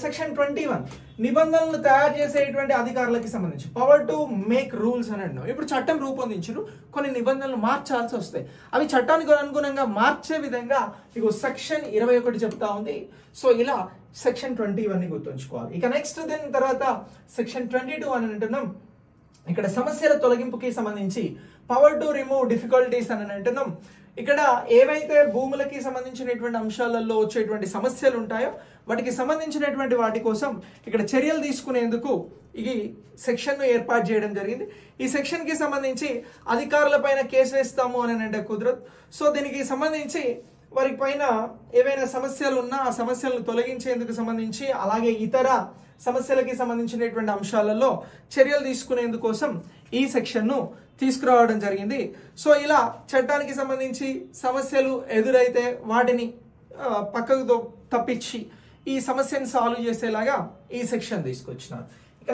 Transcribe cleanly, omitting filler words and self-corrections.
Section 21 నిబంధనలు తయారు చేసేటువంటి అధికారులకు సంబంధించి పవర్ టు మేక్ రూల్స్ అని అంటున్నాం. ఇప్పుడు చట్టం రూపొందించారు, కొన్ని నిబంధనలు మార్చాల్సి వస్తాయి. అవి చట్టానికి అనుగుణంగా మార్చే విధంగా మీకు సెక్షన్ 21 చెప్తా ఉంది. సో ఇలా సెక్షన్ 21ని గుర్తుంచుకోవాలి. ఇక నెక్స్ట్ దీని తర్వాత సెక్షన్ 22 అని అంటున్నాం. ఇక్కడ సమస్యల తొలగింపుకి సంబంధించి పవర్ టు రిమూవ్ డిఫికల్టీస్ అని అంటున్నాం. ఇక్కడ ఏవైతే భూములకి సంబంధించినటువంటి అంశాలలో వచ్చేటువంటి సమస్యలు ఉంటాయో వాటికి సంబంధించినటువంటి వాటి కోసం ఇక్కడ చర్యలు తీసుకునేందుకు ఈ సెక్షన్ ను ఏర్పాటు చేయడం జరిగింది. ఈ సెక్షన్ కి సంబంధించి అధికారుల పైన కేసు వేస్తాము అని అంటే కుదరదు. సో దీనికి సంబంధించి వారి పైన ఏవైనా సమస్యలు ఉన్నా ఆ సమస్యలను తొలగించేందుకు సంబంధించి అలాగే ఇతర సమస్యలకి సంబంధించినటువంటి అంశాలలో చర్యలు తీసుకునేందుకోసం ఈ సెక్షన్ ను తీసుకురావడం జరిగింది. సో ఇలా చట్టానికి సంబంధించి సమస్యలు ఎదురైతే వాటిని పక్కకు తప్పించి ఈ సమస్యను సాల్వ్ చేసేలాగా ఈ సెక్షన్ తీసుకొచ్చినారు.